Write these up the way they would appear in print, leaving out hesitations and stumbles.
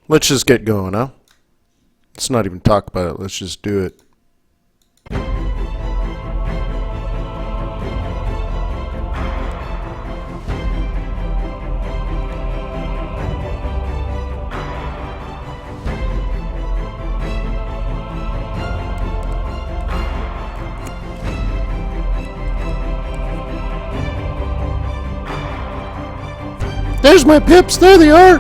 Let's just get going, huh? Let's not even talk about it. Let's just do it. There's my pips. There they are.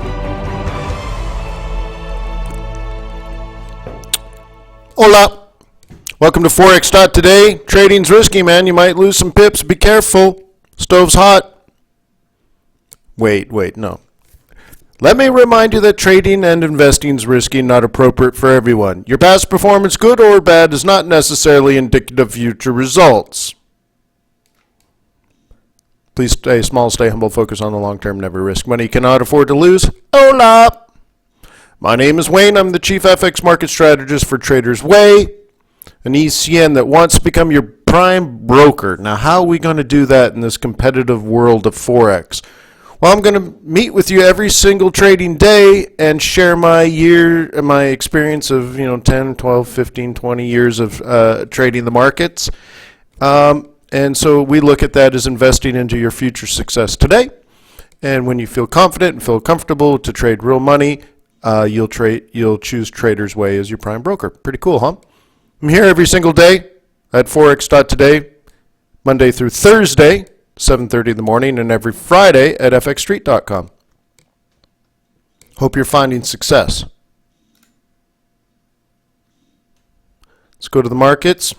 Hola. Welcome to Forex.Today. Trading's risky, man. You might lose some pips. Be careful. Stove's hot. Wait, no. Let me remind you that trading and investing is risky and not appropriate for everyone. Your past performance, good or bad, is not necessarily indicative of future results. Please stay small, stay humble, focus on the long term, never risk money you cannot afford to lose. Hola! My name is Wayne. I'm the Chief FX Market Strategist for Traders Way, an ECN that wants to become your prime broker. Now, how are we going to do that in this competitive world of Forex? Well, I'm going to meet with you every single trading day and share my experience of 10, 12, 15, 20 years of trading the markets. And so we look at that as investing into your future success today. And when you feel confident and feel comfortable to trade real money, you'll choose Traders Way as your prime broker. Pretty cool, huh? I'm here every single day at Forex.Today, Monday through Thursday, 7:30 in the morning, and every Friday at fxstreet.com. Hope you're finding success. Let's go to the markets.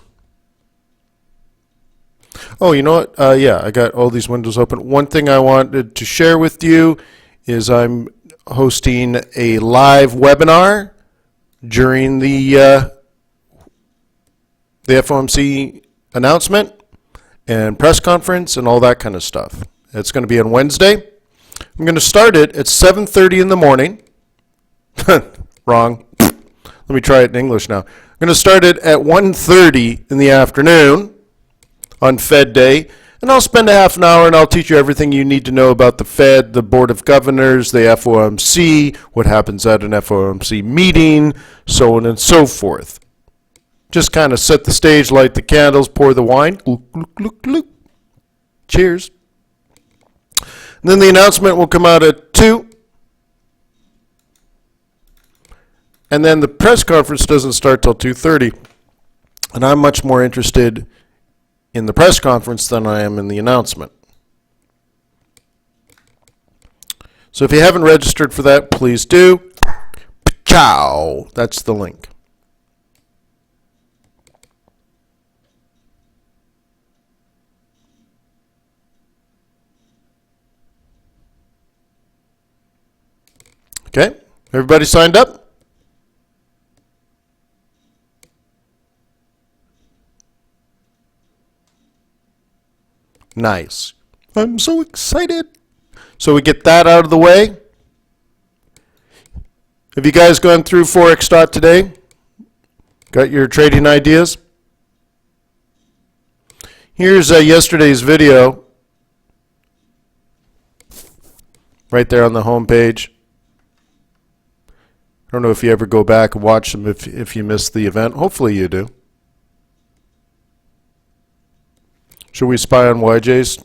Oh, you know what? Yeah, I got all these windows open. One thing I wanted to share with you is I'm hosting a live webinar during the FOMC announcement and press conference and all that kind of stuff. It's going to be on Wednesday. I'm going to start it at 7:30 in the morning. Wrong. Let me try it in English now. I'm going to start it at 1:30 in the afternoon on Fed Day, and I'll spend a half an hour and I'll teach you everything you need to know about the Fed, the Board of Governors, the FOMC, what happens at an FOMC meeting, so on and so forth. Just kind of set the stage, light the candles, pour the wine. Cheers. And then the announcement will come out at 2. And then the press conference doesn't start till 2:30. And I'm much more interested in the press conference than I am in the announcement. So if you haven't registered for that, please do. Ciao. That's the link. Okay, everybody signed up? Nice. I'm so excited. So we get that out of the way. Have you guys gone through Forex.Today? Got your trading ideas? Here's yesterday's video. Right there on the home page. I don't know if you ever go back and watch them if you missed the event. Hopefully you do. Should we spy on YJ's?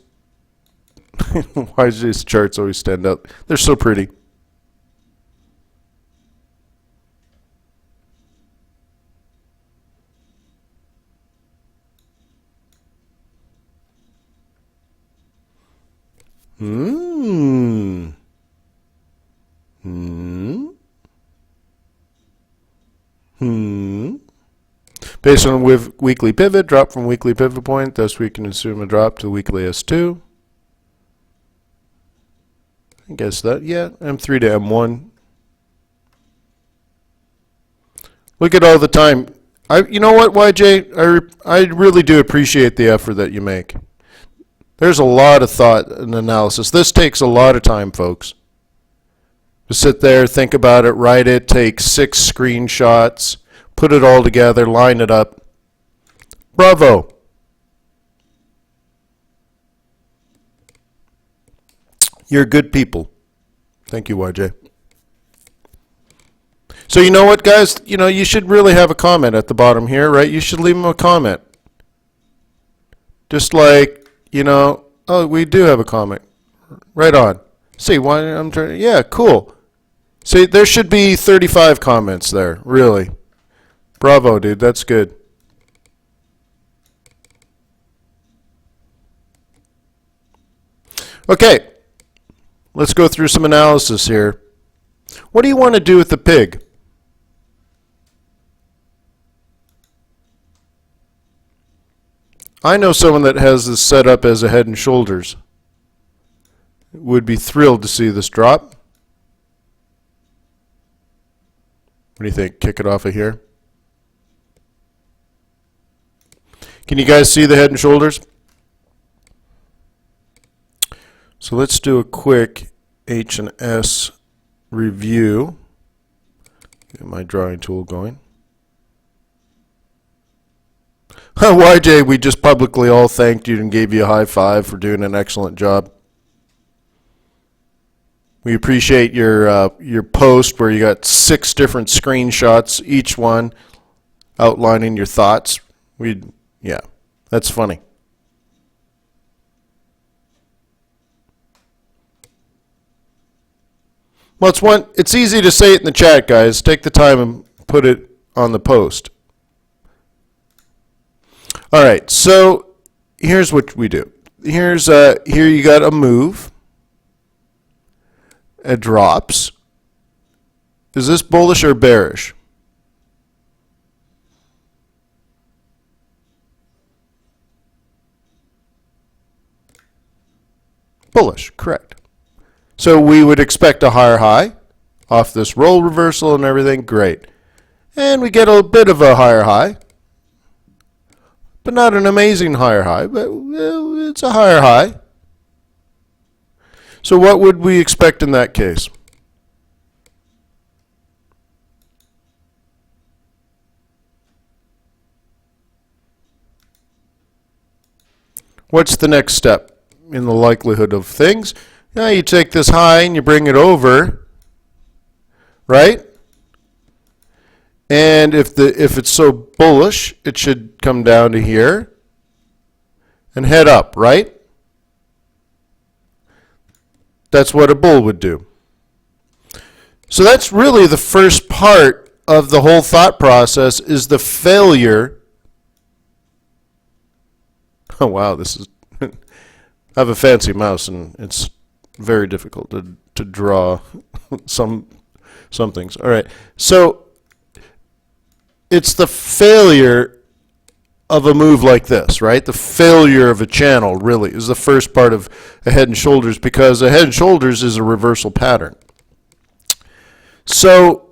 YJ's charts always stand out. They're so pretty. Based on weekly pivot, drop from weekly pivot point, thus we can assume a drop to weekly S2. I guess that, yeah, M3 to M1. Look at all the time. You know what, YJ? I really do appreciate the effort that you make. There's a lot of thought and analysis. This takes a lot of time, folks. To sit there, think about it, write it, take 6 screenshots, put it all together, line it up. Bravo. You're good people. Thank you, YJ. So you know what, guys? You know, you should really have a comment at the bottom here, right? You should leave them a comment. Just like, you know, oh, we do have a comment. Right on. See, why I'm trying. Yeah, cool. See, there should be 35 comments there. Really, bravo, dude. That's good. Okay, let's go through some analysis here. What do you want to do with the pig? I know someone that has this set up as a head and shoulders. Would be thrilled to see this drop. What do you think? Kick it off of here. Can you guys see the head and shoulders? So let's do a quick H&S review. Get my drawing tool going. YJ, we just publicly all thanked you and gave you a high five for doing an excellent job. We appreciate your post where you got 6 different screenshots, each one outlining your thoughts. Yeah, that's funny. Well, it's easy to say it in the chat, guys. Take the time and put it on the post. All right, so here's what we do. Here you got a move. It drops. Is this bullish or bearish? Bullish, correct. So we would expect a higher high off this roll reversal and everything, great. And we get a bit of a higher high, but not an amazing higher high, but it's a higher high. So what would we expect in that case? What's the next step in the likelihood of things? Now you take this high and you bring it over, right? And if it's so bullish, it should come down to here and head up, right? That's what a bull would do. So that's really the first part of the whole thought process, is the failure. Oh wow, this is I have a fancy mouse and it's very difficult to draw some things. All right. So it's the failure of a move like this, right? The failure of a channel really is the first part of a head and shoulders, because a head and shoulders is a reversal pattern. So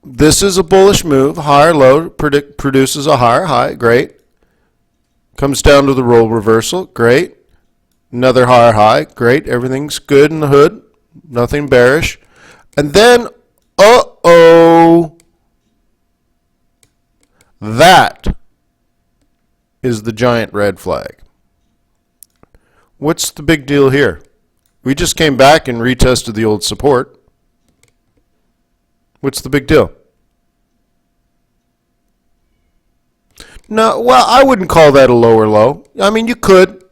this is a bullish move, higher low produces a higher high, great. Comes down to the roll reversal, great. Another higher high, great. Everything's good in the hood, nothing bearish. And then, uh-oh, that is the giant red flag. What's the big deal here? We just came back and retested the old support. What's the big deal? No, well, I wouldn't call that a lower low. I mean, you could.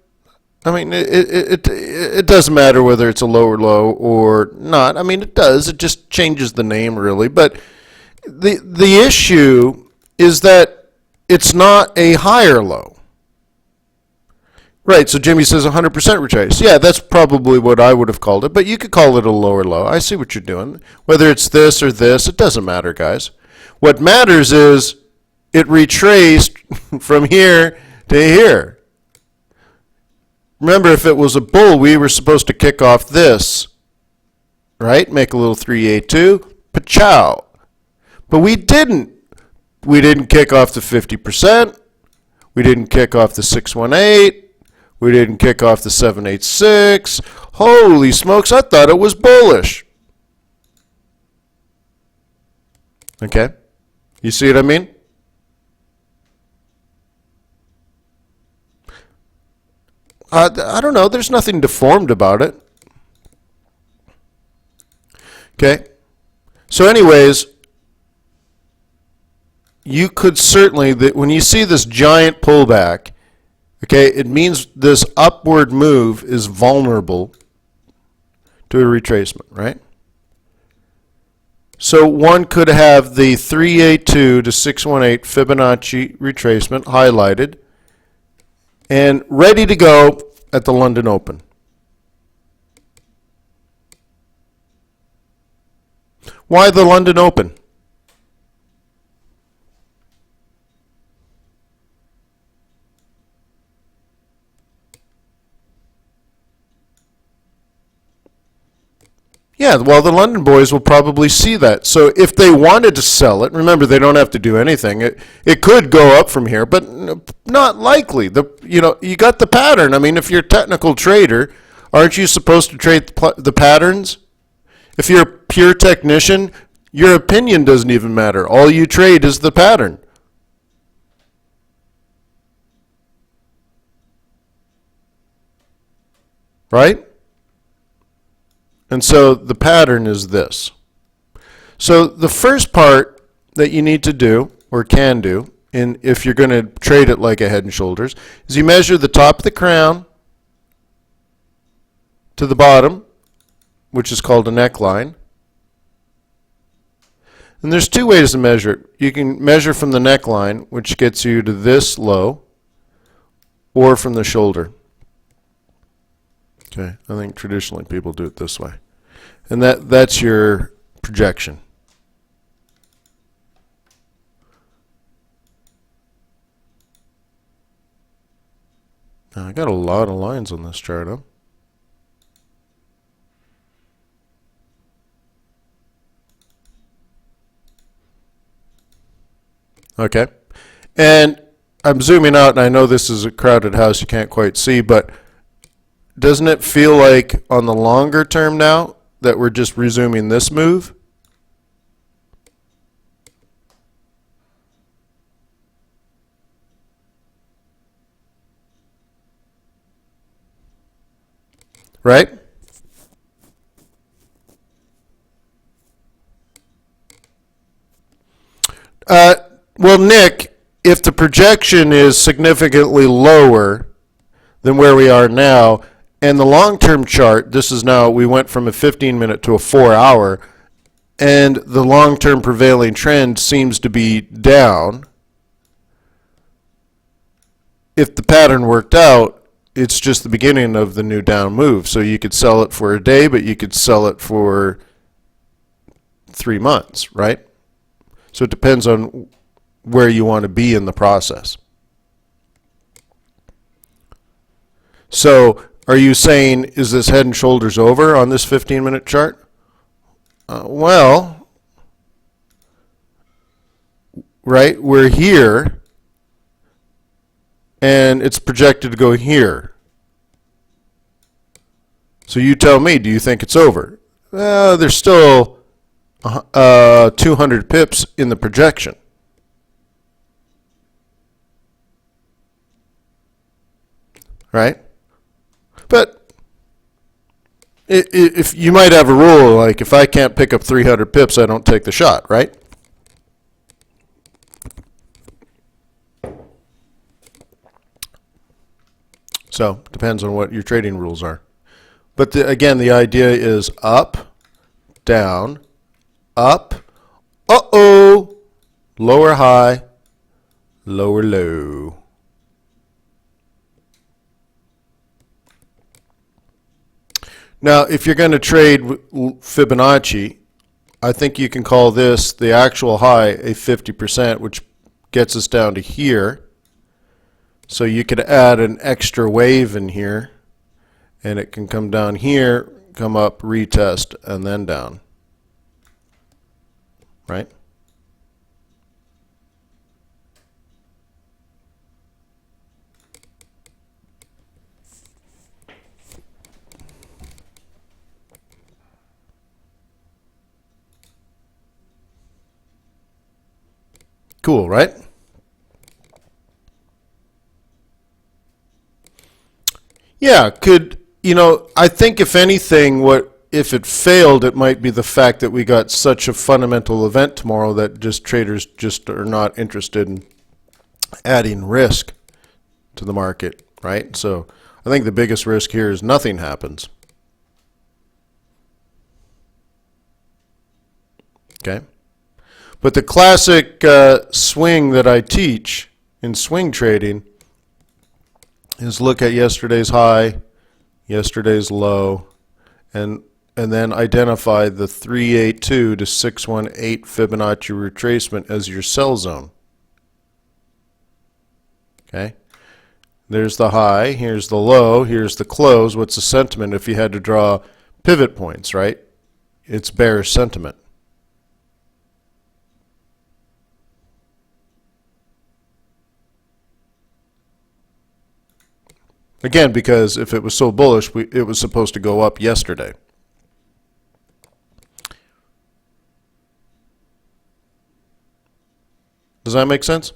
I mean, it doesn't matter whether it's a lower low or not. I mean, it does. It just changes the name, really. But the issue is that it's not a higher low. Right, so Jimmy says 100% retrace. Yeah, that's probably what I would have called it, but you could call it a lower low. I see what you're doing. Whether it's this or this, it doesn't matter, guys. What matters is it retraced from here to here. Remember, if it was a bull, we were supposed to kick off this, right? Make a little 382, pa-chow. But we didn't. We didn't kick off the 50%. We didn't kick off the 618. We didn't kick off the 786. Holy smokes, I thought it was bullish. Okay? You see what I mean? I don't know. There's nothing deformed about it. Okay? So anyways, you could certainly, when you see this giant pullback, okay, it means this upward move is vulnerable to a retracement, right? So one could have the 382 to 618 Fibonacci retracement highlighted and ready to go at the London Open. Why the London Open? Yeah, well, the London boys will probably see that. So if they wanted to sell it, remember they don't have to do anything. It could go up from here, but not likely. You got the pattern. I mean, if you're a technical trader, aren't you supposed to trade the patterns? If you're a pure technician, your opinion doesn't even matter. All you trade is the pattern. Right? And so the pattern is this. So the first part that you need to do, or can do, if you're going to trade it like a Head and Shoulders, is you measure the top of the crown to the bottom, which is called a neckline. And there's two ways to measure it. You can measure from the neckline, which gets you to this low, or from the shoulder. Okay, I think traditionally people do it this way. And that's your projection. Now, I got a lot of lines on this chart, huh? Okay. And I'm zooming out, and I know this is a crowded house, you can't quite see, but doesn't it feel like on the longer term now that we're just resuming this move? Right? Well, Nick, if the projection is significantly lower than where we are now, and the long-term chart, this is now, we went from a 15-minute to a 4-hour, and the long-term prevailing trend seems to be down. If the pattern worked out, it's just the beginning of the new down move. So you could sell it for a day, but you could sell it for 3 months, right? So it depends on where you want to be in the process. So are you saying, is this Head and Shoulders over on this 15-minute chart? Well, right, we're here, and it's projected to go here. So you tell me, do you think it's over? There's still 200 pips in the projection. Right? But if you might have a rule, like if I can't pick up 300 pips, I don't take the shot, right? So depends on what your trading rules are. But again, the idea is up, down, up, uh-oh, lower high, lower low. Now, if you're going to trade Fibonacci, I think you can call this the actual high a 50%, which gets us down to here. So you could add an extra wave in here, and it can come down here, come up, retest, and then down. Right? Cool, right? Yeah, I think if anything, what if it failed, it might be the fact that we got such a fundamental event tomorrow that traders just are not interested in adding risk to the market, right? So I think the biggest risk here is nothing happens. Okay? But the classic swing that I teach in swing trading is look at yesterday's high, yesterday's low, and then identify the 382 to 618 Fibonacci retracement as your sell zone. Okay? There's the high, here's the low, here's the close. What's the sentiment if you had to draw pivot points, right? It's bearish sentiment. Again, because if it was so bullish, it was supposed to go up yesterday. Does that make sense?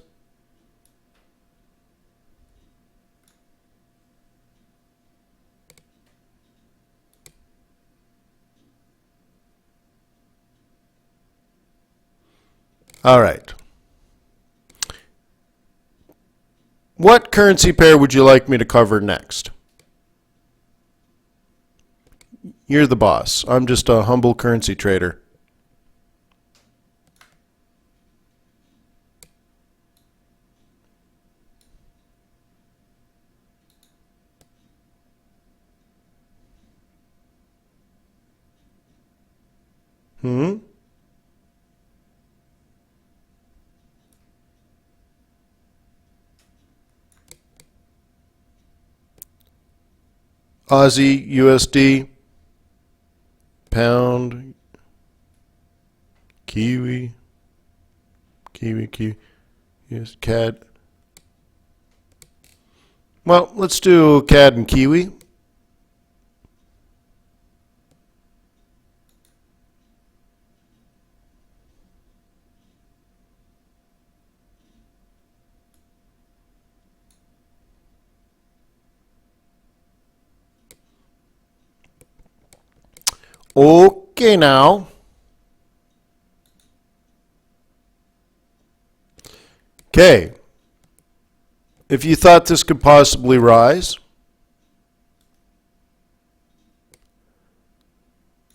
All right. What currency pair would you like me to cover next? You're the boss. I'm just a humble currency trader. Aussie, USD, pound, Kiwi, yes, CAD. Well, let's do CAD and Kiwi. Okay, now. Okay. If you thought this could possibly rise,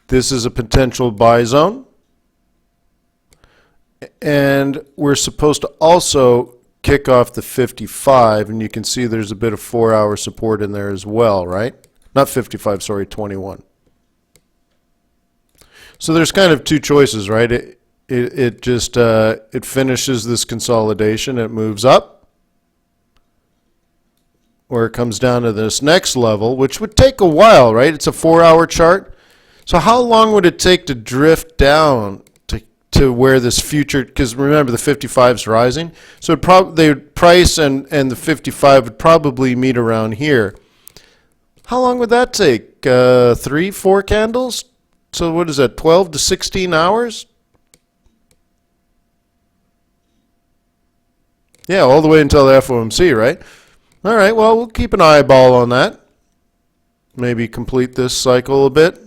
this is a potential buy zone. And we're supposed to also kick off the 55, and you can see there's a bit of 4-hour support in there as well, right? Not 55, sorry, 21. So there's kind of two choices, right? It just it finishes this consolidation, it moves up, or it comes down to this next level, which would take a while, right? It's a 4-hour chart. So how long would it take to drift down to where this future? Because remember, the 55 is rising, so the price and the 55 would probably meet around here. How long would that take? 3, 4 candles? So what is that, 12 to 16 hours? Yeah, all the way until the FOMC, right? All right, well, we'll keep an eyeball on that. Maybe complete this cycle a bit.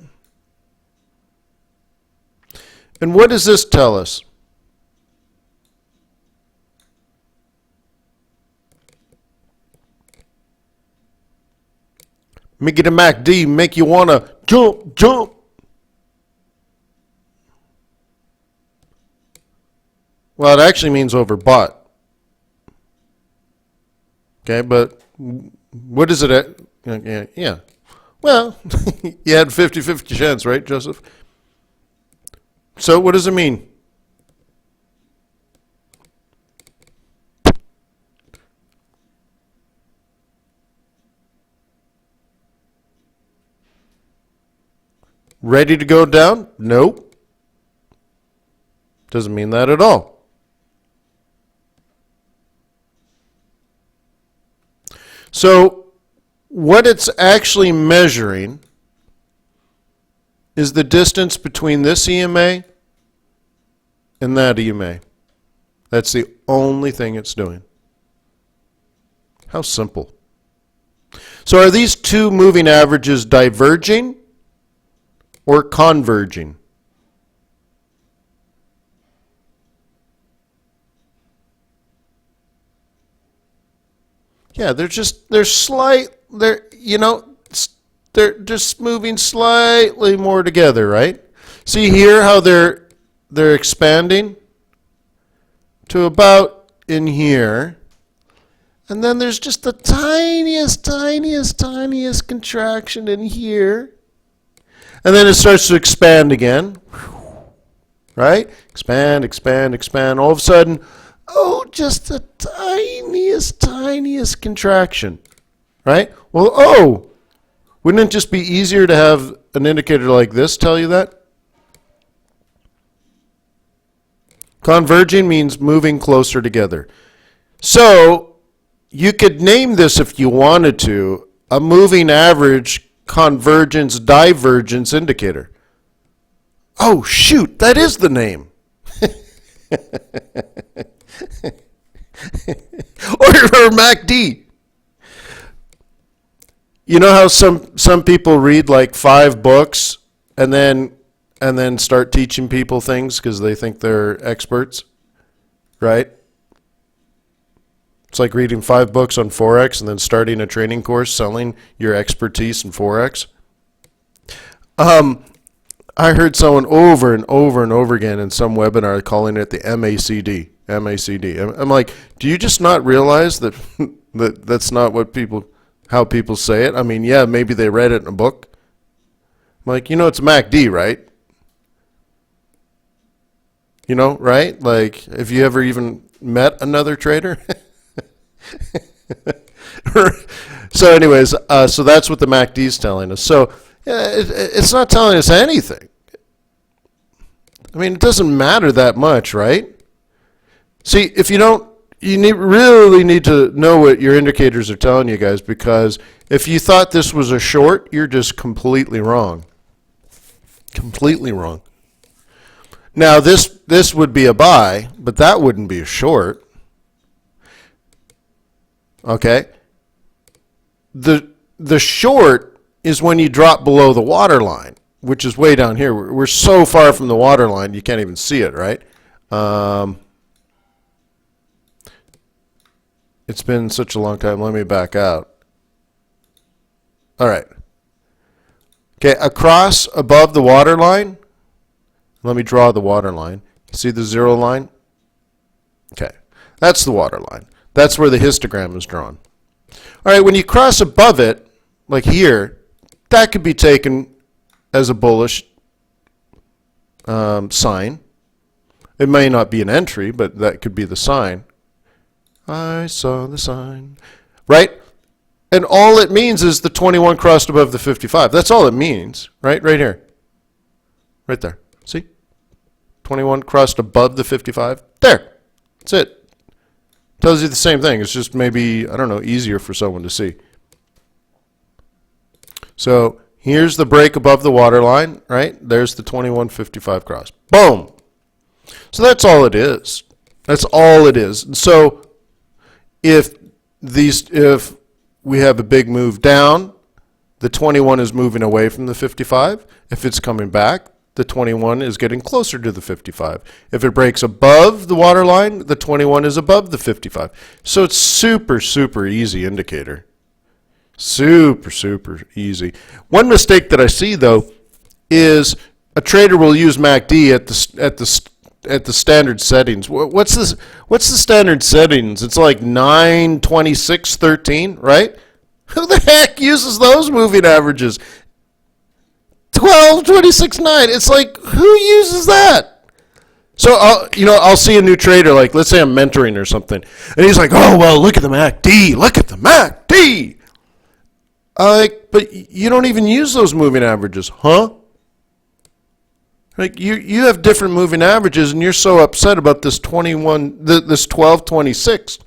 And what does this tell us? Make it a MACD, make you want to jump. Well, it actually means overbought. Okay, but what is it at? Yeah. Well, you had 50-50 chance, right, Joseph? So what does it mean? Ready to go down? Nope. Doesn't mean that at all. So what it's actually measuring is the distance between this EMA and that EMA. That's the only thing it's doing. How simple. So are these two moving averages diverging, or converging? Yeah, they're just moving slightly more together, right? See here how they're expanding to about in here. And then there's just the tiniest contraction in here. And then it starts to expand again. Right? Expand. All of a sudden, oh, just the tiniest contraction. Right? Well, oh, wouldn't it just be easier to have an indicator like this tell you that? Converging means moving closer together. So you could name this, if you wanted to, a moving average convergence divergence indicator. Oh, shoot, that is the name. or MACD. You know how some people read like 5 books and then start teaching people things because they think they're experts, right? It's like reading 5 books on Forex and then starting a training course selling your expertise in Forex. I heard someone over and over again in some webinar calling it the MACD. I'm like, do you just not realize that that's not how people say it? I mean, yeah, maybe they read it in a book. I'm like, it's MACD, right? Right? Like, have you ever even met another trader? So anyways, so that's what the MACD is telling us. So it's not telling us anything. I mean, it doesn't matter that much, right? See, if really need to know what your indicators are telling you guys, because if you thought this was a short, you're just completely wrong. Completely wrong. Now, this would be a buy, but that wouldn't be a short. Okay? The short is when you drop below the water line, which is way down here. We're so far from the water line, you can't even see it, right? It's been such a long time. Let me back out. All right. Okay, across above the water line, let me draw the water line. See the 0 line? Okay, that's the water line. That's where the histogram is drawn. All right, when you cross above it, like here, that could be taken as a bullish sign. It may not be an entry, but that could be the sign. I saw the sign. Right? And all it means is the 21 crossed above the 55. That's all it means, right? Right here. Right there. See? 21 crossed above the 55. There. That's it. Tells you the same thing. It's just maybe, I don't know, easier for someone to see. So here's the break above the water line, right? There's the 21.55 cross. Boom. So that's all it is. That's all it is. And so if we have a big move down, the 21 is moving away from the 55. If it's coming back, the 21 is getting closer to the 55. If it breaks above the water line, the 21 is above the 55. So it's super, super easy indicator. Super, super easy. One mistake that I see, though, is a trader will use MACD at the standard settings. What's this? What's the standard settings? It's like 9, 26, 13, right? Who the heck uses those moving averages? 12, 26, 9. It's like, who uses that? So I'll see a new trader, like let's say I'm mentoring or something, and he's like, oh well, look at the MACD, look at the MACD. But you don't even use those moving averages, huh? Like you have different moving averages, and you're so upset about this 12.26,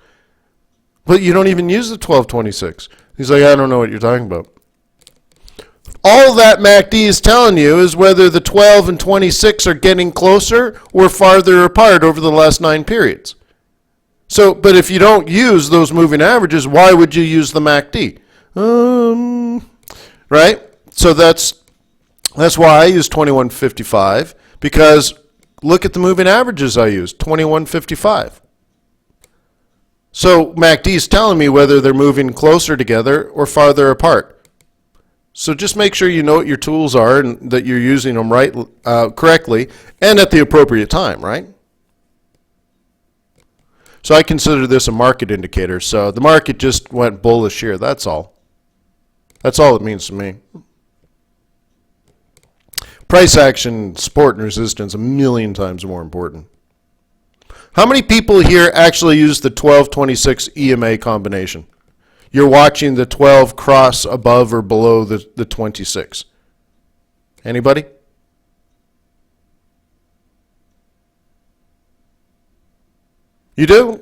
but you don't even use the 12.26. He's like, I don't know what you're talking about. All that MACD is telling you is whether the 12 and 26 are getting closer or farther apart over the last 9 periods. So, but if you don't use those moving averages, why would you use the MACD? Right? So that's That's why I use 2155, because look at the moving averages I use, 2155. So MACD is telling me whether they're moving closer together or farther apart. So just make sure you know what your tools are and that you're using them correctly and at the appropriate time, right? So I consider this a market indicator. So the market just went bullish here. That's all. That's all it means to me. Price action, support and resistance, a million times more important. How many people here actually use the 12-26 EMA combination? You're watching the 12 cross above or below the 26. Anybody? You do?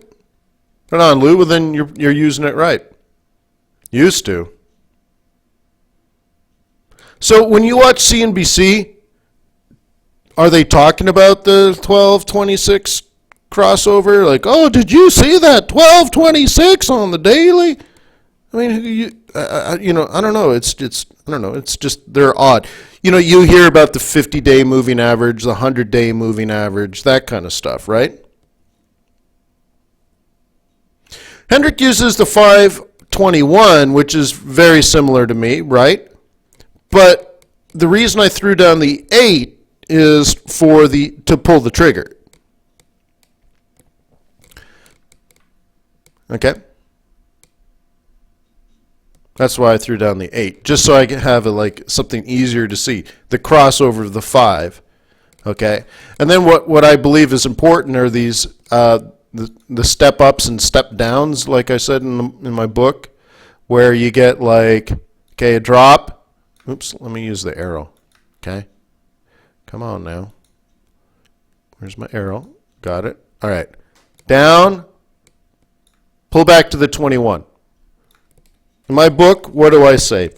Right on, Lou. Well, then you're using it right. Used to. So when you watch CNBC, are they talking about the 12-26 crossover? Like, oh, did you see that 12-26 on the daily? I mean, I don't know. I don't know. It's just, they're odd. You know, you hear about the 50-day moving average, the 100-day moving average, that kind of stuff, right? Hendrick uses the 521, which is very similar to me, right? But the reason I threw down the 8 is to pull the trigger. Okay? That's why I threw down the 8, just so I can have something easier to see. The crossover of the 5, okay? And then what I believe is important are these the step ups and step downs, like I said in my book, where you get a drop. Oops, let me use the arrow, okay? Come on now. Where's my arrow? Got it. All right. Down, pull back to the 21. In my book, what do I say?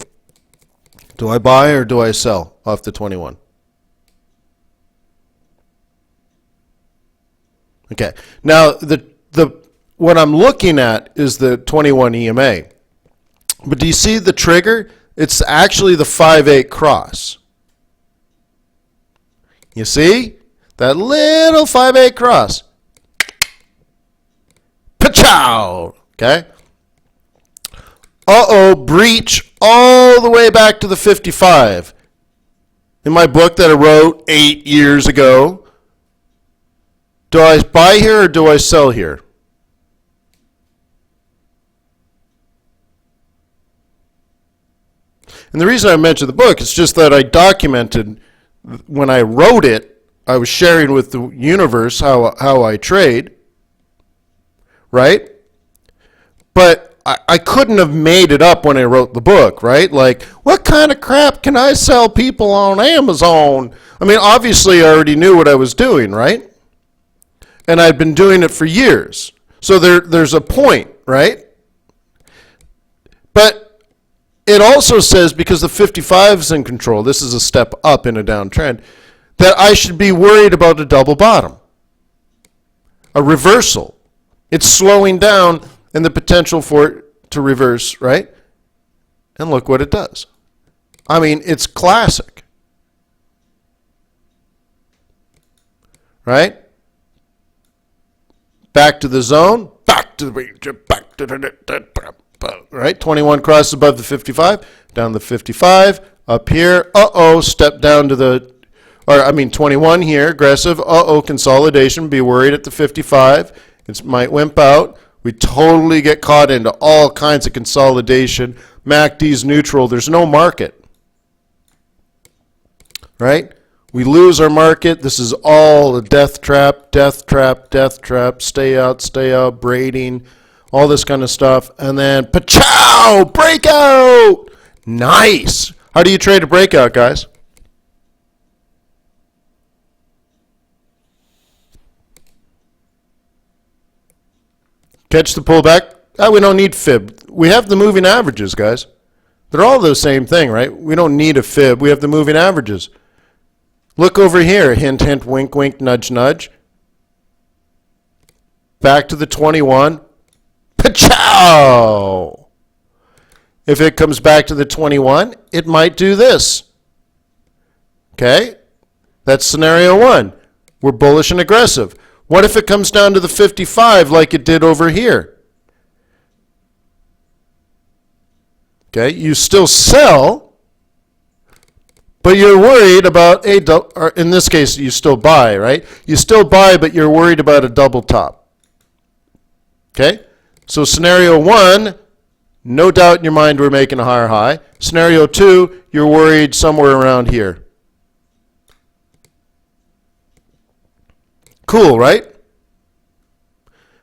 Do I buy or do I sell off the 21? Okay. Now, what I'm looking at is the 21 EMA. But do you see the trigger? It's actually the 5-8 cross. You see? That little 5-8 cross. Pachow! Okay? Uh-oh, breach all the way back to the 55. In my book that I wrote 8 years ago, do I buy here or do I sell here? And the reason I mentioned the book is just that I documented, when I wrote it, I was sharing with the universe how I trade, right? But I couldn't have made it up when I wrote the book, right? Like, what kind of crap can I sell people on Amazon? I mean, obviously I already knew what I was doing, right? And I'd been doing it for years. So there's a point, right? But it also says, because the 55 is in control, this is a step up in a downtrend, that I should be worried about a double bottom, a reversal. It's slowing down and the potential for it to reverse, right? And look what it does. I mean, it's classic, right? Back to the zone, back to the, right? 21 crosses above the 55, down the 55, up here, step down to 21 here, aggressive, consolidation, be worried at the 55, it might wimp out. We totally get caught into all kinds of consolidation. MACD's neutral, there's no market, right? We lose our market. This is all a death trap, stay out, braiding, all this kind of stuff. And then, pa-chow, breakout. Nice. How do you trade a breakout, guys? Catch the pullback. We don't need fib. We have the moving averages, guys. They're all the same thing, right? We don't need a fib. We have the moving averages. Look over here. Hint, hint, wink, wink, nudge, nudge. Back to the 21. Pa-chow! If it comes back to the 21, it might do this. Okay? That's scenario one. We're bullish and aggressive. What if it comes down to the 55 like it did over here? Okay, you still sell, but you're worried about or in this case, you still buy, right? You still buy, but you're worried about a double top. Okay? So scenario one, no doubt in your mind we're making a higher high. Scenario two, you're worried somewhere around here. Cool, right?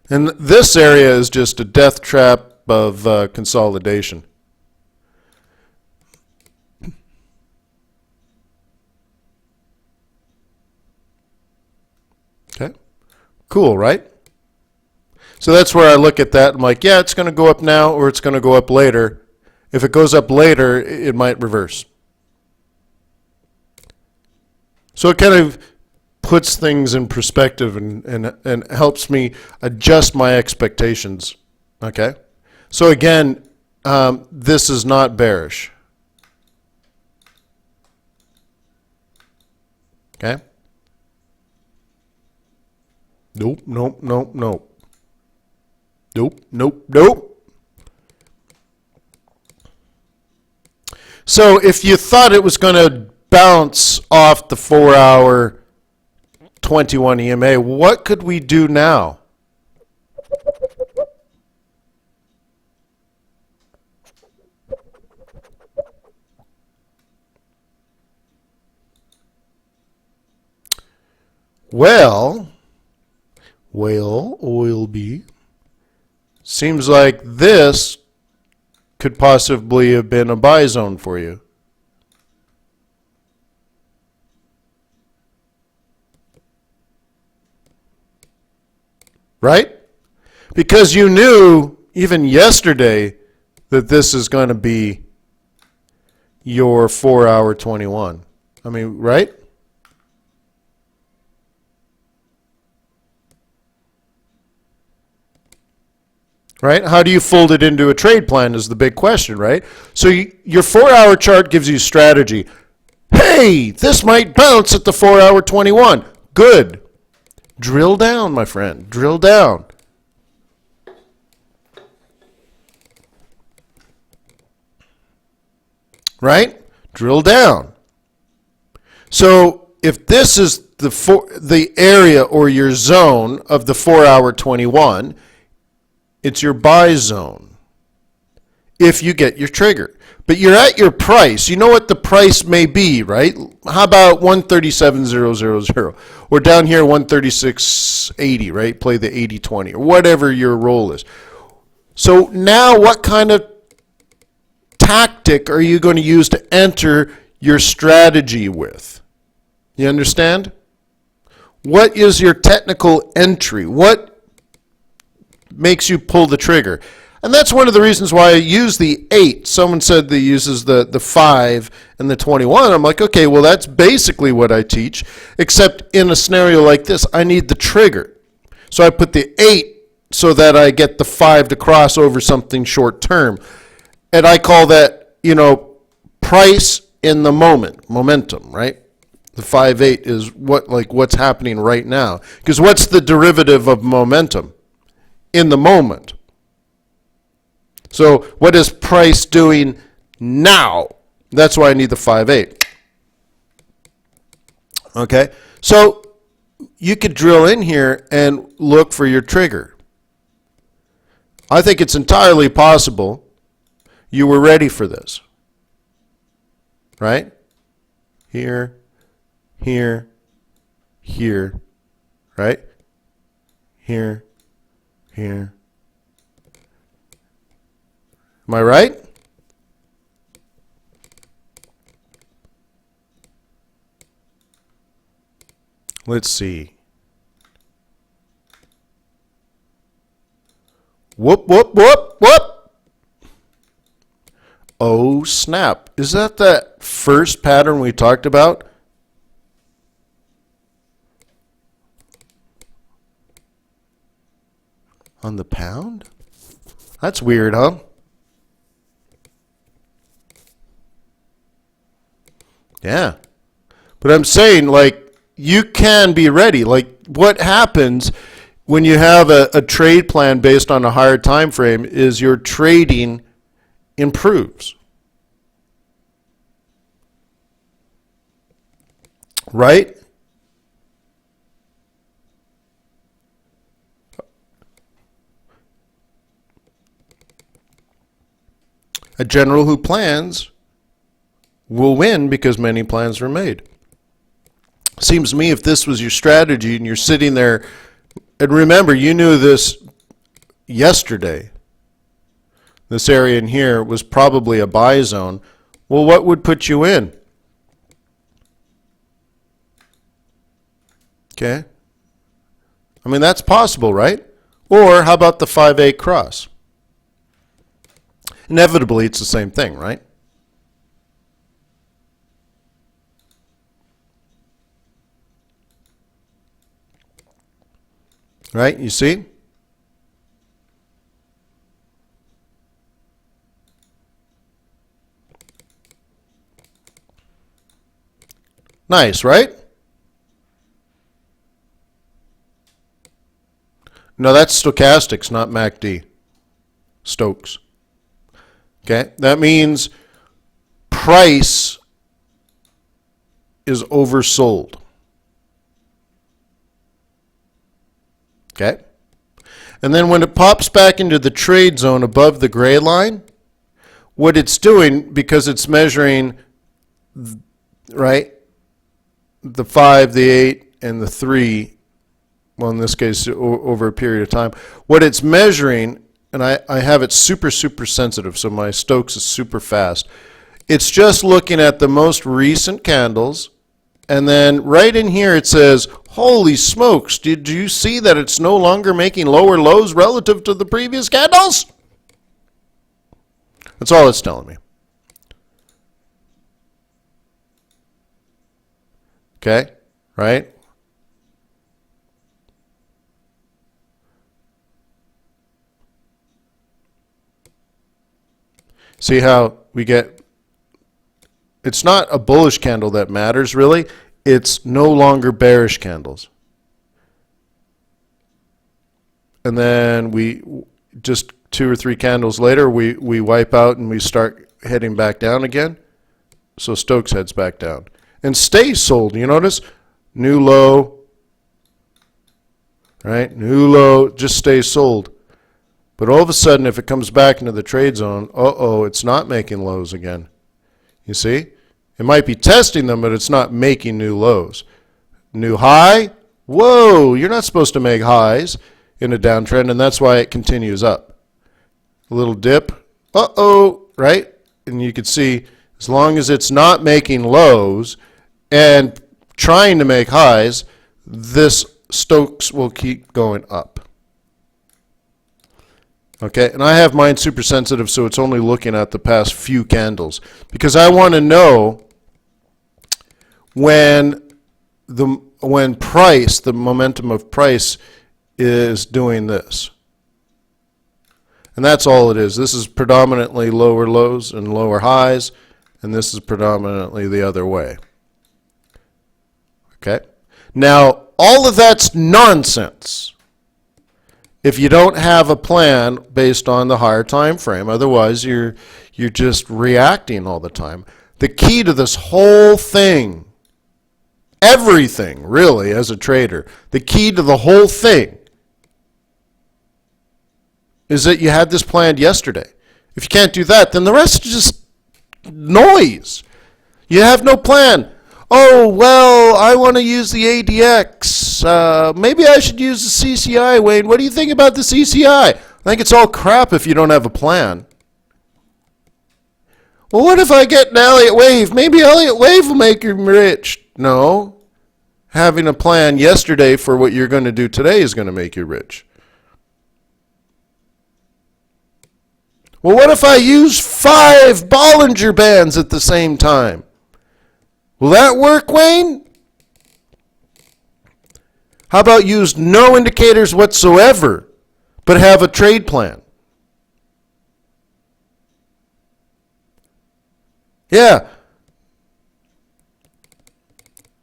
And this area is just a death trap of consolidation. Okay, cool, right? So that's where I look at that. I'm like, yeah, it's going to go up now or it's going to go up later. If it goes up later, it might reverse. So it kind of puts things in perspective and helps me adjust my expectations. Okay? So again, this is not bearish. Okay? Nope, nope, nope, nope. Nope, nope, nope. So if you thought it was going to bounce off the 4-hour 21 EMA, what could we do now? Well, oil B. Seems like this could possibly have been a buy zone for you. Right? Because you knew even yesterday that this is going to be your 4-hour 21. I mean, right? Right? How do you fold it into a trade plan is the big question, right? So your 4-hour chart gives you strategy. Hey, this might bounce at the 4-hour 21. Good. Drill down, my friend. Drill down. Right? Drill down. So if this is the area or your zone of the 4-hour 21, it's your buy zone if you get your trigger. But you're at your price. You know what the price may be, right? How about 137.000 or down here 136.80, right? Play the 80-20 or whatever your role is. So now what kind of tactic are you going to use to enter your strategy with? You understand? What is your technical entry? What makes you pull the trigger? And that's one of the reasons why I use the 8. Someone said they uses the 5 and the 21. I'm like, okay, well, that's basically what I teach, except in a scenario like this, I need the trigger. So I put the 8 so that I get the 5 to cross over something short term. And I call that, price in the moment, momentum, right? The 5-8 is what's happening right now. Because what's the derivative of momentum? In the moment. So what is price doing now? That's why I need the 5-8. Okay? So you could drill in here and look for your trigger. I think it's entirely possible you were ready for this. Right? Here, here, here, right? Here, here. Am I right? Let's see. Whoop, whoop, whoop, whoop. Oh, snap. Is that first pattern we talked about? On the pound? That's weird, huh? Yeah. But I'm saying, like, you can be ready. Like, what happens when you have a trade plan based on a higher time frame is your trading improves. Right? A general who plans will win because many plans were made. Seems to me if this was your strategy and you're sitting there, and remember, you knew this yesterday. This area in here was probably a buy zone. Well, what would put you in? Okay. I mean, that's possible, right? Or how about the 5-8 cross? Inevitably, it's the same thing, right? Right? You see? Nice, right? No, that's stochastics, not MACD. Stokes. Okay? That means price is oversold. Okay? And then when it pops back into the trade zone above the gray line, what it's doing, because it's measuring, right, the 5, the 8, and the 3, well, in this case, over a period of time, what it's measuring, and I have it super, super sensitive, so my Stokes is super fast. It's just looking at the most recent candles, and then right in here it says, holy smokes, did you see that it's no longer making lower lows relative to the previous candles? That's all it's telling me. Okay, right? See how we get, it's not a bullish candle that matters really, it's no longer bearish candles. And then we, just 2 or 3 candles later, we wipe out and we start heading back down again. So Stokes heads back down. And stays sold, you notice? New low, right? New low, just stays sold. But all of a sudden, if it comes back into the trade zone, uh-oh, it's not making lows again. You see? It might be testing them, but it's not making new lows. New high? Whoa, you're not supposed to make highs in a downtrend, and that's why it continues up. A little dip. Uh-oh, right? And you can see, as long as it's not making lows and trying to make highs, this Stokes will keep going up. Okay, and I have mine super sensitive, so it's only looking at the past few candles. Because I want to know when price, the momentum of price, is doing this. And that's all it is. This is predominantly lower lows and lower highs, and this is predominantly the other way. Okay? Now, all of that's nonsense if you don't have a plan based on the higher time frame. Otherwise, you're just reacting all the time. The key to this whole thing, everything really as a trader, the key to the whole thing is that you had this planned yesterday. If you can't do that, then the rest is just noise. You have no plan. Oh, well, I want to use the ADX. Maybe I should use the CCI, Wayne. What do you think about the CCI? I think it's all crap if you don't have a plan. Well, what if I get an Elliott Wave? Maybe Elliott Wave will make you rich. No. Having a plan yesterday for what you're going to do today is going to make you rich. Well, what if I use 5 Bollinger Bands at the same time? Will that work, Wayne? How about use no indicators whatsoever, but have a trade plan? Yeah.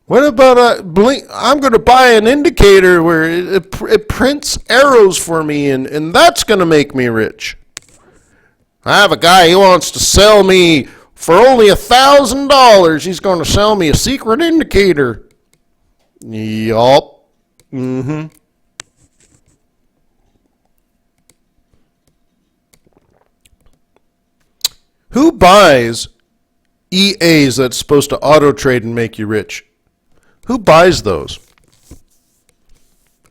What about a blink? I'm going to buy an indicator where it prints arrows for me, and that's going to make me rich. I have a guy, he wants to sell me for only $1,000. He's going to sell me a secret indicator. Yup. Mm-hmm. Who buys EAs that's supposed to auto trade and make you rich? Who buys those?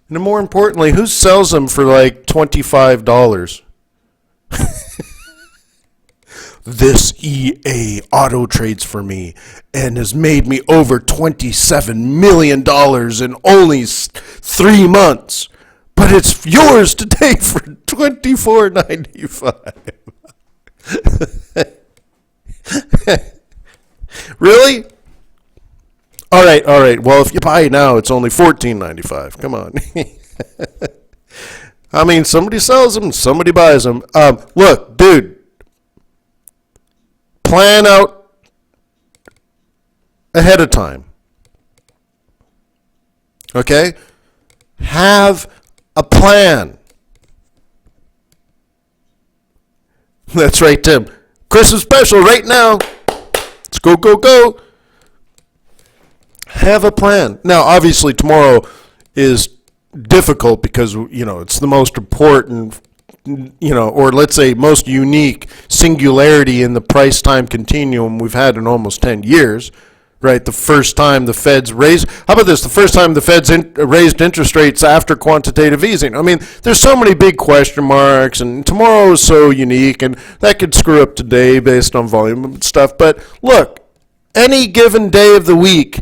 And more importantly, who sells them for like $25? This EA auto trades for me and has made me over $27 million in only 3 months. But it's yours today for $24.95. Really? All right. Well, if you buy it now, it's only $14.95. Come on. I mean, somebody sells them, somebody buys them. Look, dude, plan out ahead of time. Okay? Have a plan. That's right, Tim. Christmas special right now. Let's go, go, go. Have a plan. Now, obviously, tomorrow is difficult because, it's the most important, or let's say most unique singularity in the price-time continuum we've had in almost 10 years, right? The first time the Feds raised, how about this? The first time the Feds raised interest rates after quantitative easing. I mean, there's so many big question marks, and tomorrow is so unique, and that could screw up today based on volume and stuff. But look, any given day of the week,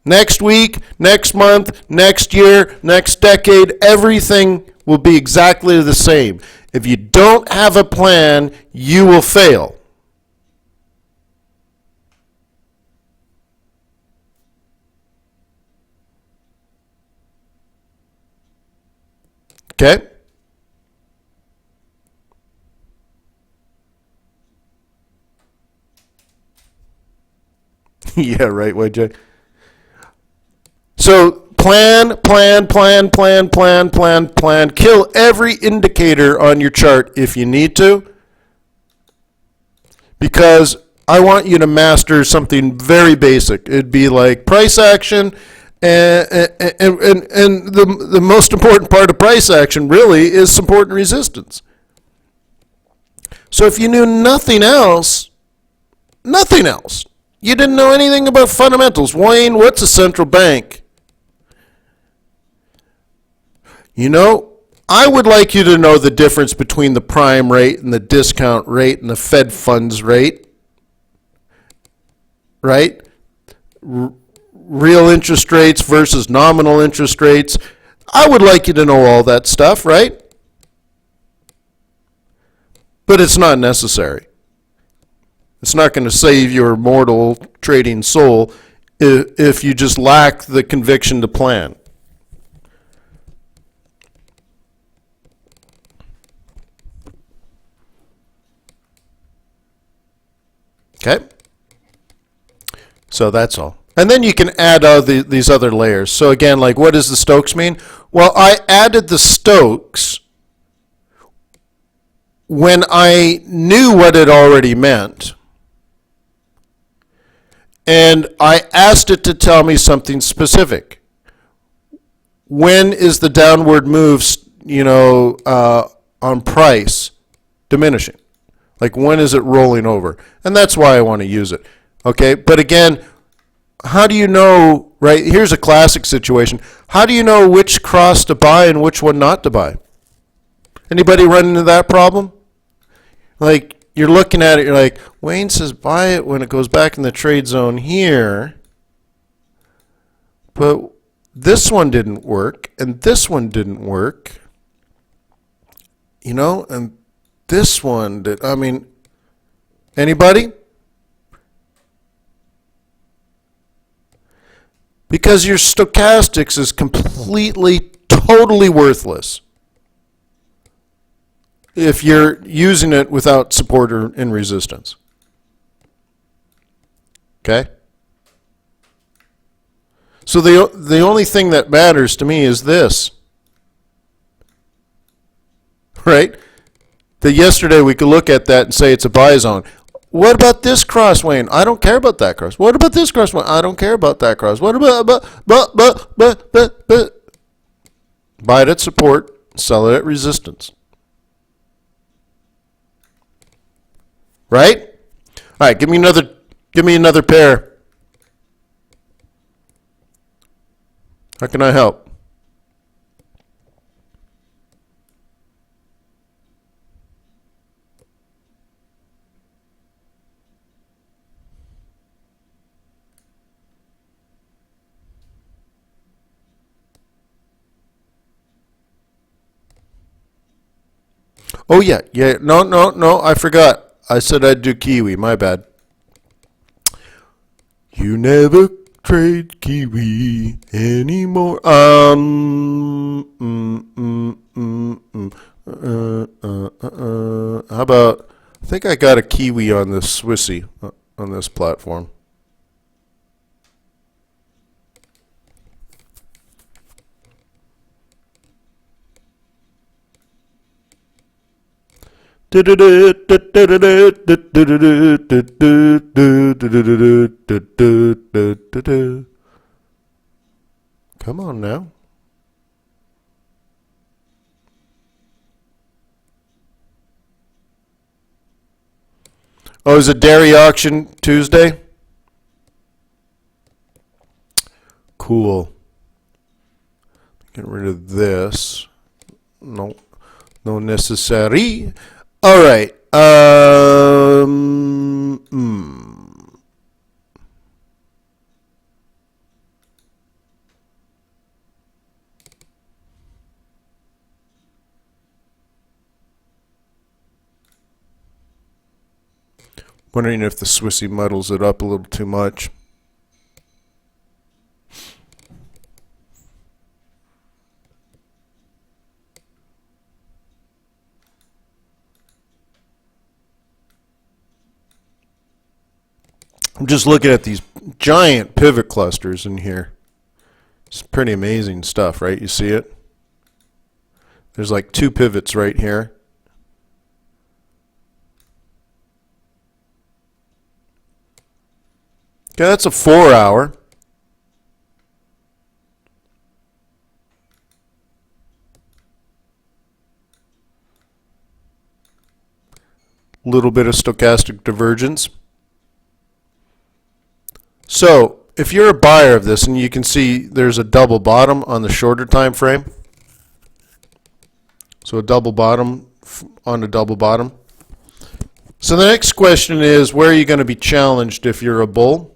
next week, next month, next year, next decade, everything will be exactly the same. If you don't have a plan, you will fail. Okay? Yeah, right, YJ. So plan. Kill every indicator on your chart if you need to, because I want you to master something very basic. It'd be like price action, and the most important part of price action really is support and resistance. So if you knew nothing else, you didn't know anything about fundamentals. Wayne, what's a central bank? I would like you to know the difference between the prime rate and the discount rate and the Fed funds rate, right? Real interest rates versus nominal interest rates. I would like you to know all that stuff, right? But it's not necessary. It's not going to save your mortal trading soul if you just lack the conviction to plan. Okay? So that's all. And then you can add these other layers. So again, like, what does the Stokes mean? Well, I added the Stokes when I knew what it already meant. And I asked it to tell me something specific. When is the downward move, on price diminishing? Like, when is it rolling over? And that's why I want to use it. Okay, but again, how do you know, right? Here's a classic situation. How do you know which cross to buy and which one not to buy? Anybody run into that problem? Like, you're looking at it, you're like, Wayne says buy it when it goes back in the trade zone here, but this one didn't work, and this one didn't work, and this one did. I mean, anybody? Because your stochastics is completely, totally worthless if you're using it without support and resistance. Okay? So the only thing that matters to me is this, right? That yesterday we could look at that and say it's a buy zone. What about this cross, Wayne? I don't care about that cross. What about this cross, Wayne? I don't care about that cross. What about buy it at support, sell it at resistance. Right? All right, give me another pair. How can I help? Oh yeah, no, I forgot. I said I'd do Kiwi, my bad. You never trade Kiwi anymore. How about, I think I got a Kiwi on this Swissy, on this platform. Come on now. Oh, is it dairy auction Tuesday? Cool. Get rid of this. No necessary. All right. Wondering if the Swissy muddles it up a little too much. I'm just looking at these giant pivot clusters in here. It's pretty amazing stuff, right? You see it? There's like 2 pivots right here. Okay, that's a 4-hour. Little bit of stochastic divergence. So if you're a buyer of this, and you can see there's a double bottom on the shorter time frame. So a double bottom on a double bottom. So the next question is, where are you going to be challenged if you're a bull?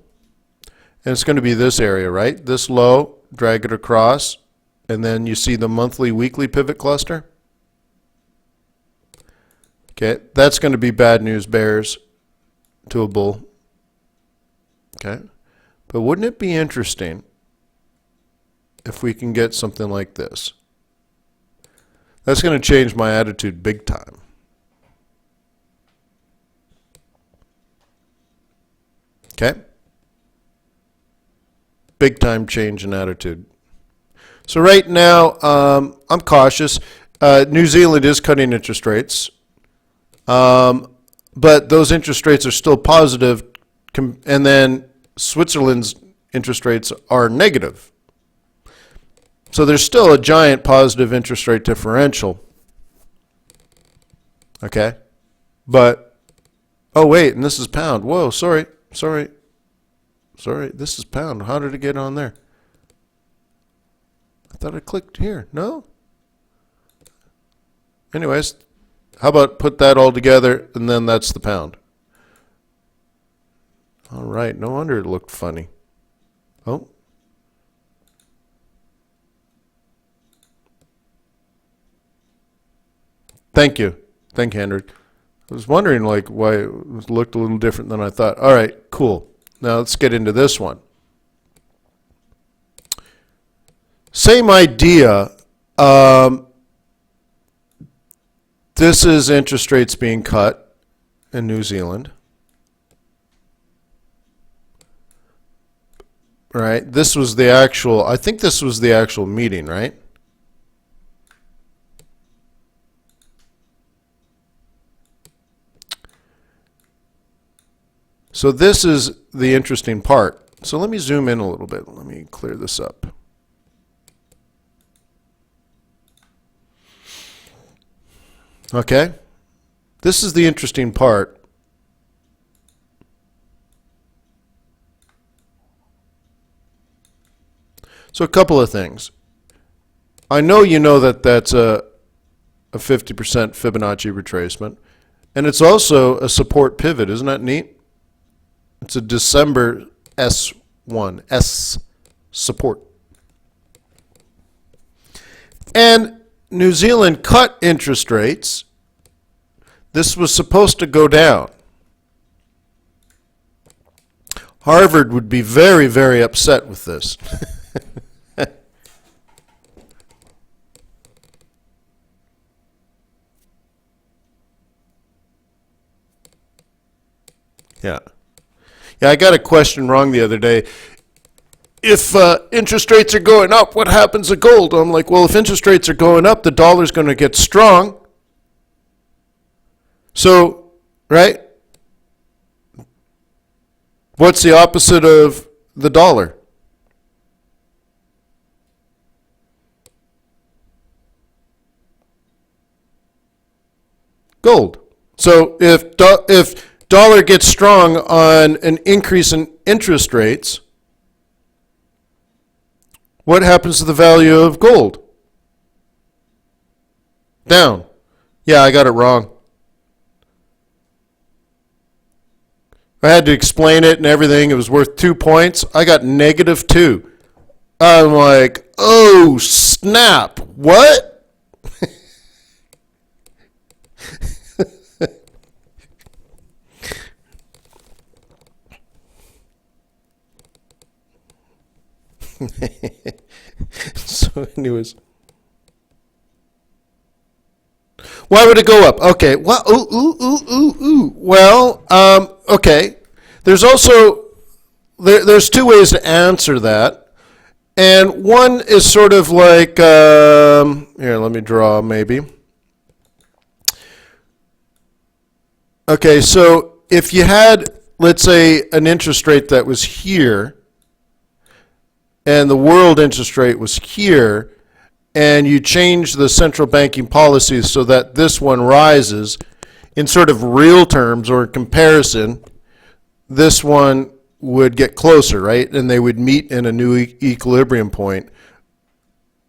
And it's going to be this area, right? This low, drag it across, and then you see the monthly, weekly pivot cluster. Okay, that's going to be bad news bears to a bull. Okay, but wouldn't it be interesting if we can get something like this? That's going to change my attitude big time. Okay? Big time change in attitude. So right now, I'm cautious. New Zealand is cutting interest rates. But those interest rates are still positive, and then Switzerland's interest rates are negative. So there's still a giant positive interest rate differential. Okay? But, oh wait, and this is pound. Whoa, sorry, this is pound. How did it get on there? I thought I clicked here. No? Anyways, how about put that all together, and then that's the pound. All right, no wonder it looked funny. Oh. Thank you. Thank you, Andrew. I was wondering like why it looked a little different than I thought. All right, cool. Now let's get into this one. Same idea. This is interest rates being cut in New Zealand. right? This was the actual, I think this was the actual meeting, right? So this is the interesting part. So let me zoom in a little bit. Let me clear this up. Okay? This is the interesting part. So a couple of things. I know you know that that's a 50% Fibonacci retracement. And it's also a support pivot. Isn't that neat? It's a December S1, S support. And New Zealand cut interest rates. This was supposed to go down. Harvard would be very, very upset with this. Yeah. Yeah, I got a question wrong the other day. If interest rates are going up, what happens to gold? I'm like, well, if interest rates are going up, the dollar's going to get strong. So, right? What's the opposite of the dollar? Gold. So if dollar gets strong on an increase in interest rates, what happens to the value of gold? Down. Yeah, I got it wrong. I had to explain it and everything. It was worth 2 points. I got -2. I'm like, oh, snap. What? So anyways, why would it go up? Okay, well, well, okay. There's also there's two ways to answer that, and one is sort of like here. Let me draw maybe. Okay, so if you had, let's say, an interest rate that was here, and the world interest rate was here, and you change the central banking policy so that this one rises, in sort of real terms or comparison, this one would get closer, right? And they would meet in a new equilibrium point,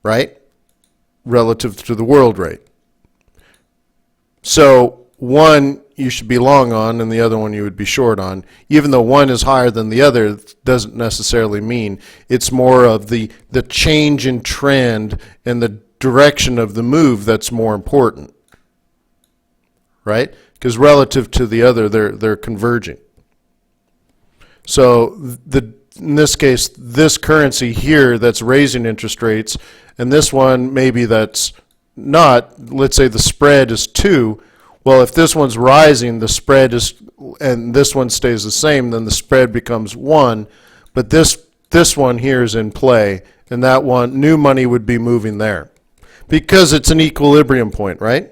right? Relative to the world rate. So one you should be long on and the other one you would be short on. Even though one is higher than the other doesn't necessarily mean. It's more of the change in trend and the direction of the move that's more important, right? Because relative to the other, they're converging. So in this case, this currency here that's raising interest rates, and this one maybe that's not, let's say the spread is 2. Well, if this one's rising, the spread is, and this one stays the same, then the spread becomes 1. But this one here is in play, and that one, new money would be moving there. Because it's an equilibrium point, right?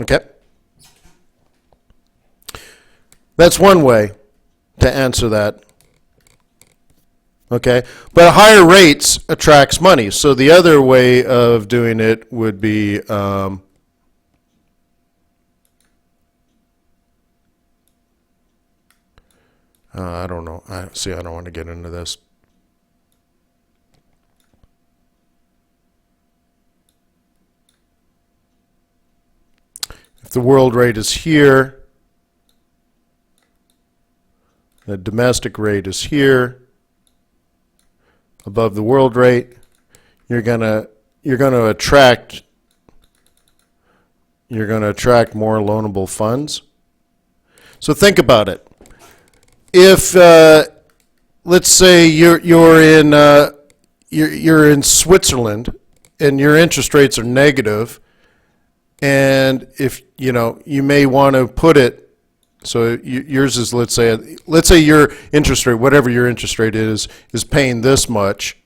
Okay? That's one way to answer that. Okay, but higher rates attracts money. So the other way of doing it would be I don't know. I don't want to get into this. If the world rate is here, the domestic rate is here, above the world rate, you're gonna attract more loanable funds. So think about it. If let's say you're in Switzerland and your interest rates are negative, And if, you may want to put it, so yours is, let's say your interest rate, whatever your interest rate is paying this much.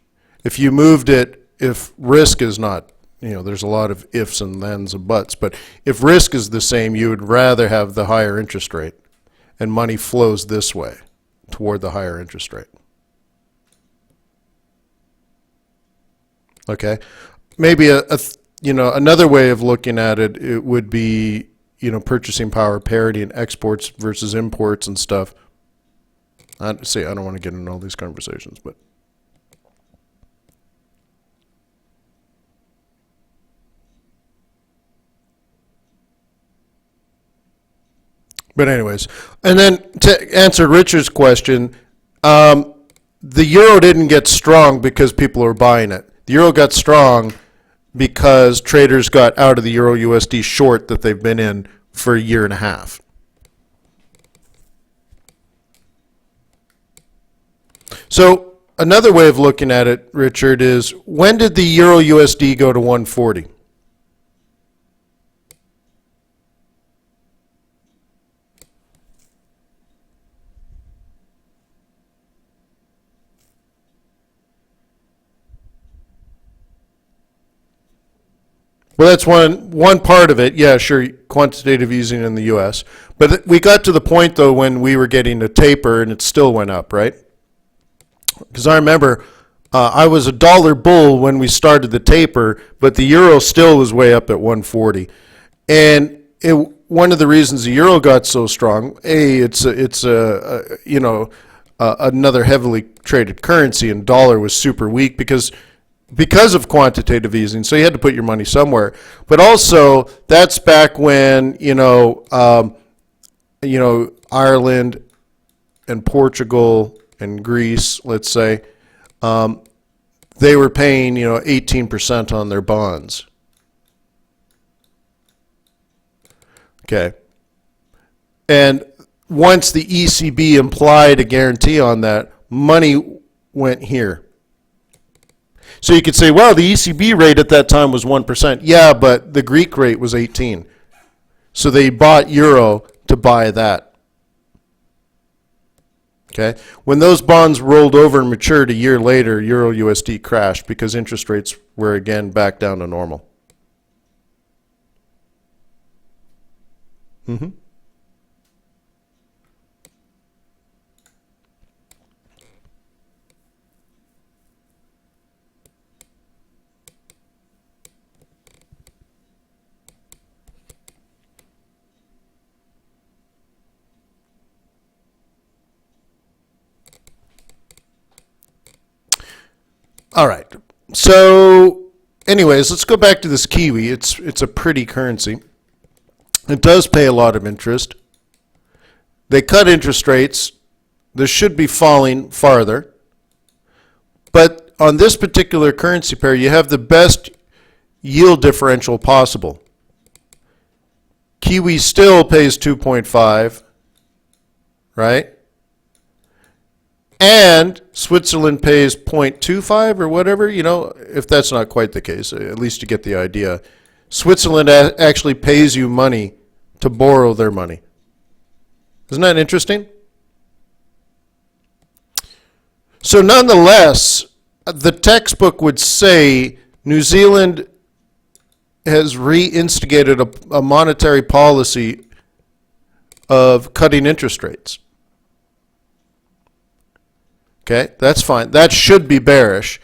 If you moved it, if risk is not, there's a lot of ifs and thens and buts, but if risk is the same, you would rather have the higher interest rate, and money flows this way toward the higher interest rate. Okay, maybe another way of looking at it, it would be, purchasing power parity and exports versus imports and stuff. I don't want to get into all these conversations, but anyways, and then to answer Richard's question, the euro didn't get strong because people are buying it. The euro got strong because traders got out of the euro USD short that they've been in for a year and a half. So another way of looking at it, Richard, is when did the euro USD go to 140? Well, that's one part of it. Yeah, sure, quantitative easing in the U.S. But we got to the point, though, when we were getting a taper, and it still went up, right? Because I remember I was a dollar bull when we started the taper, but the euro still was way up at 140. And one of the reasons the euro got so strong, it's another heavily traded currency, and dollar was super weak because of quantitative easing, so you had to put your money somewhere. But also, that's back when Ireland and Portugal and Greece, let's say, they were paying 18% on their bonds. Okay, and once the ECB implied a guarantee on that, money went here. So you could say, well, the ECB rate at that time was 1%. Yeah, but the Greek rate was 18. So they bought euro to buy that. Okay? When those bonds rolled over and matured a year later, euro USD crashed because interest rates were again back down to normal. Mm-hmm. All right. So, anyways, let's go back to this Kiwi. It's a pretty currency. It does pay a lot of interest. They cut interest rates. This should be falling farther. But on this particular currency pair, you have the best yield differential possible. Kiwi still pays 2.5, right? And Switzerland pays 0.25 or whatever, if that's not quite the case, at least you get the idea. Switzerland actually pays you money to borrow their money. Isn't that interesting? So nonetheless, the textbook would say New Zealand has reinstigated a monetary policy of cutting interest rates. Okay, that's fine. That should be bearish.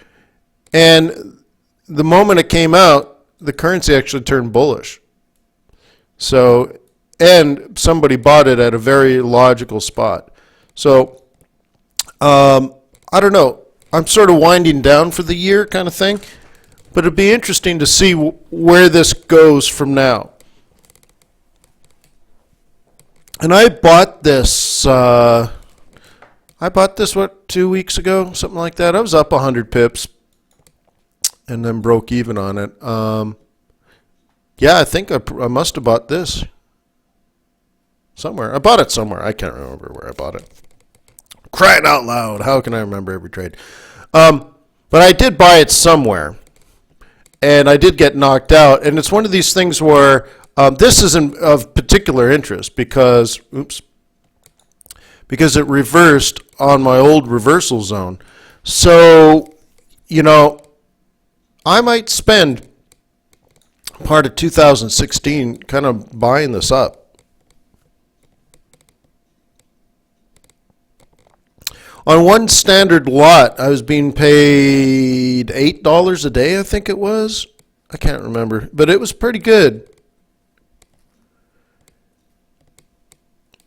And the moment it came out, the currency actually turned bullish. So, and somebody bought it at a very logical spot. So, I don't know. I'm sort of winding down for the year kind of thing. But it'd be interesting to see where this goes from now. And I bought this, what, 2 weeks ago? Something like that. I was up 100 pips and then broke even on it. Yeah, I think I must have bought this somewhere. I bought it somewhere. I can't remember where I bought it. Crying out loud. How can I remember every trade? But I did buy it somewhere. And I did get knocked out. And it's one of these things where This is of particular interest because, because it reversed on my old reversal zone. So, I might spend part of 2016 kind of buying this up. On one standard lot, I was being paid $8 a day, I think it was. I can't remember, but it was pretty good.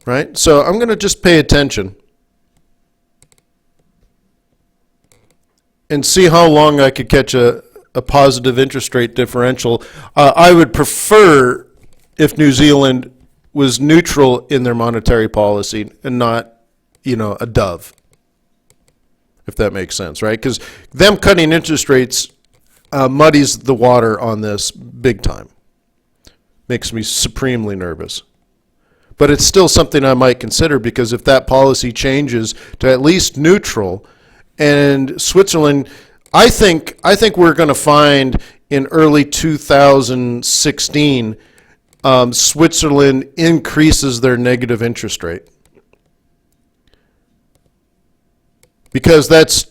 Right? So I'm going to just pay attention and see how long I could catch a positive interest rate differential. I would prefer if New Zealand was neutral in their monetary policy and not, a dove, if that makes sense, right? Because them cutting interest rates muddies the water on this big time. Makes me supremely nervous. But it's still something I might consider, because if that policy changes to at least neutral, and Switzerland, I think we're going to find in early 2016, Switzerland increases their negative interest rate. Because that's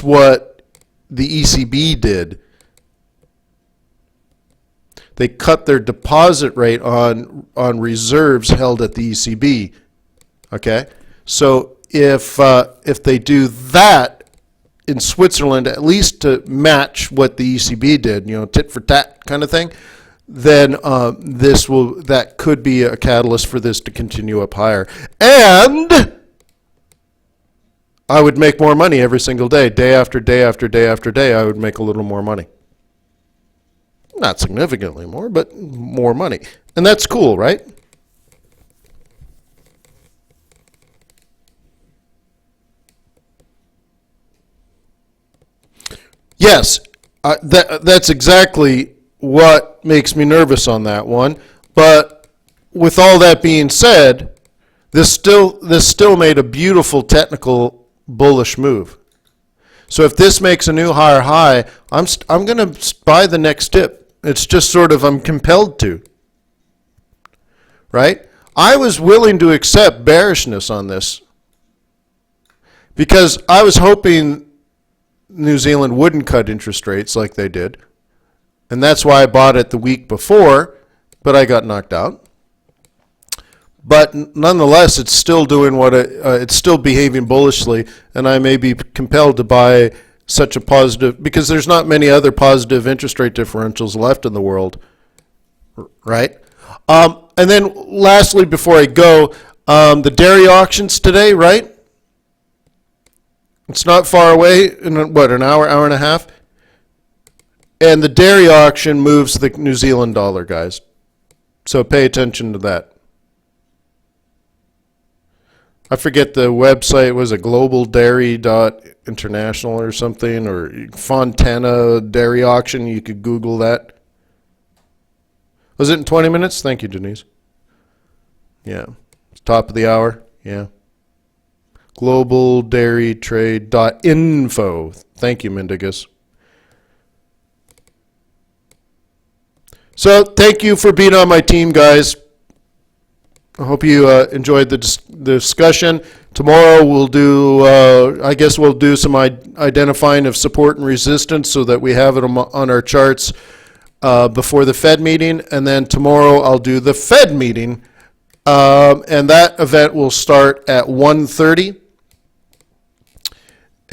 what the ECB did. They cut their deposit rate on reserves held at the ECB. Okay, so if they do that in Switzerland, at least to match what the ECB did, tit for tat kind of thing, then that could be a catalyst for this to continue up higher. And I would make more money every single day, day after day after day after day. I would make a little more money. Not significantly more, but more money. And that's cool, right? Yes, that's exactly what makes me nervous on that one. But with all that being said, this still made a beautiful technical bullish move. So if this makes a new higher high, I'm going to buy the next dip. It's just sort of, I'm compelled to. Right? I was willing to accept bearishness on this because I was hoping New Zealand wouldn't cut interest rates like they did. And that's why I bought it the week before, but I got knocked out. But nonetheless, it's still doing it's still behaving bullishly, and I may be compelled to buy such a positive, because there's not many other positive interest rate differentials left in the world, right? And then lastly, before I go, the dairy auctions today, right? It's not far away, in an hour and a half? And the dairy auction moves the New Zealand dollar, guys. So pay attention to that. I forget the website, was it globaldairy.international or something, or Fontana Dairy Auction? You could Google that. Was it in 20 minutes? Thank you, Denise. Yeah. It's top of the hour. Yeah. Globaldairytrade.info. Thank you, Mendigus. So thank you for being on my team, guys. I hope you enjoyed the discussion. Tomorrow we'll do, I guess we'll do some identifying of support and resistance so that we have it on our charts before the Fed meeting. And then tomorrow I'll do the Fed meeting. And that event will start at 1:30.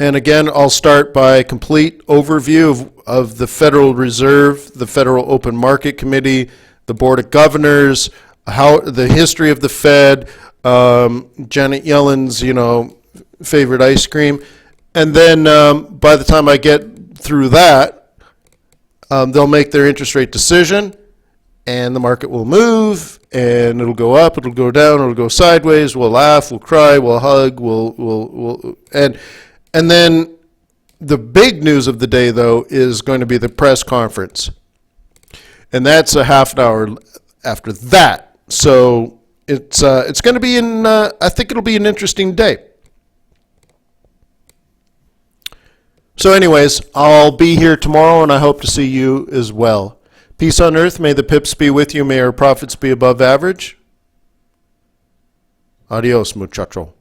And again, I'll start by a complete overview of the Federal Reserve, the Federal Open Market Committee, the Board of Governors, how the history of the Fed, Janet Yellen's, favorite ice cream. And then by the time I get through that, they'll make their interest rate decision, and the market will move, and it'll go up, it'll go down, it'll go sideways. We'll laugh, we'll cry, we'll hug, and then the big news of the day, though, is going to be the press conference, and that's a half an hour after that. So it's going to be I think it'll be an interesting day. So anyways, I'll be here tomorrow, and I hope to see you as well. Peace on earth. May the pips be with you. May our profits be above average. Adios, muchacho.